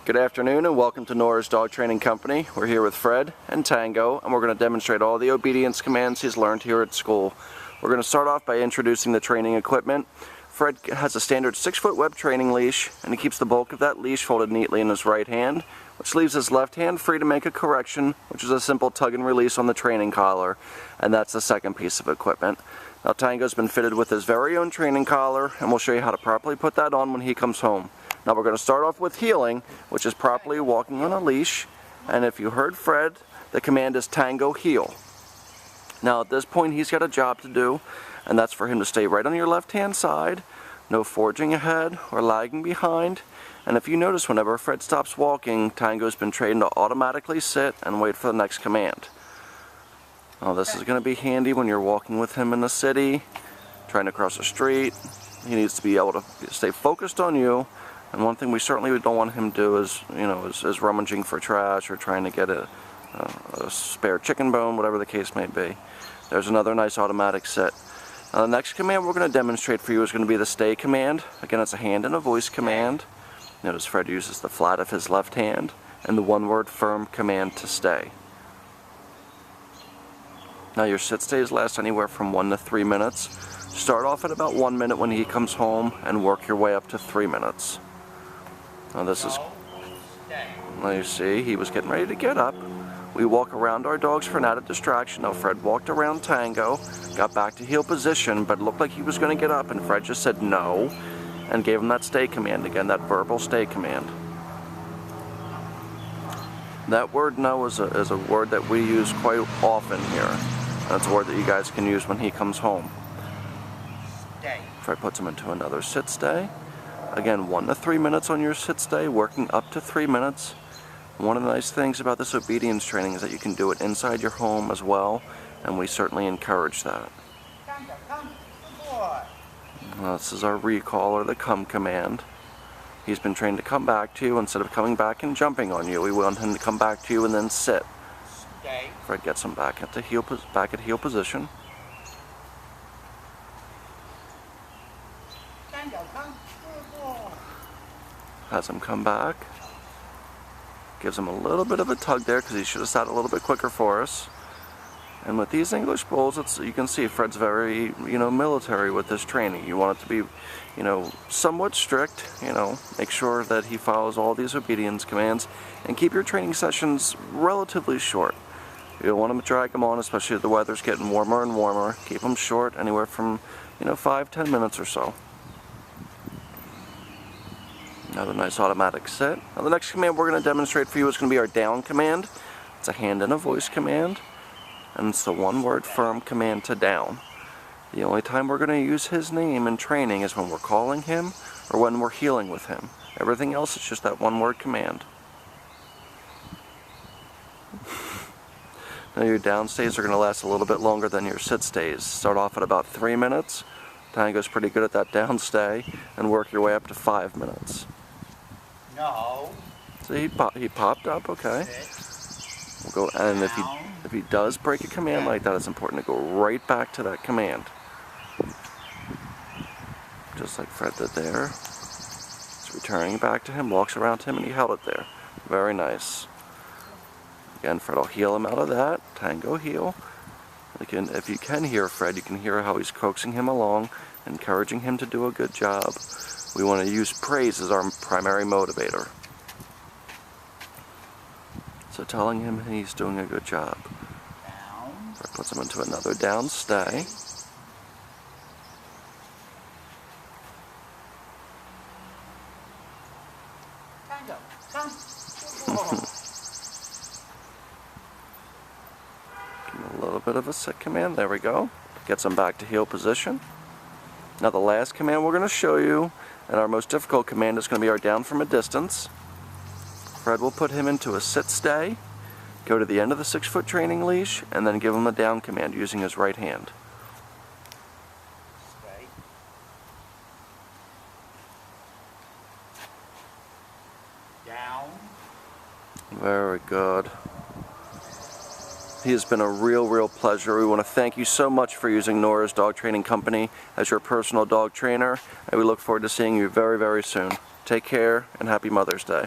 Good afternoon and welcome to Nora's Dog Training Company. We're here with Fred and Tango and we're going to demonstrate all the obedience commands he's learned here at school. We're going to start off by introducing the training equipment. Fred has a standard 6-foot web training leash and he keeps the bulk of that leash folded neatly in his right hand, which leaves his left hand free to make a correction, which is a simple tug and release on the training collar, and that's the second piece of equipment. Now Tango's been fitted with his very own training collar and we'll show you how to properly put that on when he comes home. Now we're going to start off with heeling, which is properly walking on a leash, and if you heard Fred, the command is Tango heel. Now at this point he's got a job to do, and that's for him to stay right on your left hand side, no forging ahead or lagging behind, and if you notice whenever Fred stops walking, Tango's been trained to automatically sit and wait for the next command. Now this is going to be handy when you're walking with him in the city, trying to cross a street. He needs to be able to stay focused on you. And one thing we certainly don't want him to do is rummaging for trash or trying to get a spare chicken bone, whatever the case may be. There's another nice automatic sit. Now the next command we're going to demonstrate for you is going to be the stay command. Again, it's a hand and a voice command. Notice Fred uses the flat of his left hand and the one-word firm command to stay. Now your sit stays last anywhere from 1 to 3 minutes. Start off at about 1 minute when he comes home and work your way up to 3 minutes. Now this is, now you see, he was getting ready to get up. We walk around our dogs for an added distraction. Now Fred walked around Tango, got back to heel position, but it looked like he was going to get up, and Fred just said no, and gave him that stay command again, that verbal stay command. That word no is a word that we use quite often here. That's a word that you guys can use when he comes home. Fred puts him into another sit stay. Again, 1 to 3 minutes on your sit stay, working up to 3 minutes. One of the nice things about this obedience training is that you can do it inside your home as well, and we certainly encourage that. Now, this is our recall, or the come command. He's been trained to come back to you instead of coming back and jumping on you. We want him to come back to you and then sit. Fred gets him back at heel position. Has him come back, gives him a little bit of a tug there because he should have sat a little bit quicker for us. And with these English Bulls, you can see Fred's very, military with this training. You want it to be, somewhat strict, make sure that he follows all these obedience commands, and keep your training sessions relatively short. You don't want to drag them on, especially if the weather's getting warmer and warmer. Keep them short, anywhere from, 5-10 minutes or so. Another nice automatic sit. Now the next command we're going to demonstrate for you is going to be our down command. It's a hand and a voice command, and it's the one-word firm command to down. The only time we're going to use his name in training is when we're calling him or when we're heeling with him. Everything else is just that one-word command. Now your down stays are going to last a little bit longer than your sit stays. Start off at about 3 minutes. Tango's pretty good at that down stay, and work your way up to 5 minutes. No. So he popped up, okay. We'll go, and if he does break a command like that, it's important to go right back to that command. Just like Fred did there. He's returning back to him, walks around him, and he held it there. Very nice. Again, Fred will heel him out of that. Tango heel. Again, if you can hear Fred, you can hear how he's coaxing him along, encouraging him to do a good job. We want to use praise as our primary motivator. So telling him he's doing a good job. Fred puts him into another down stay. Tango, come. A little bit of a sit command, there we go. Gets him back to heel position. Now the last command we're going to show you, and our most difficult command, is going to be our down from a distance. Fred will put him into a sit stay, go to the end of the 6-foot training leash, and then give him a down command using his right hand. Stay. Down. Very good. He has been a real pleasure. We want to thank you so much for using Nora's Dog Training Company as your personal dog trainer, and we look forward to seeing you very soon. Take care, and happy Mother's Day.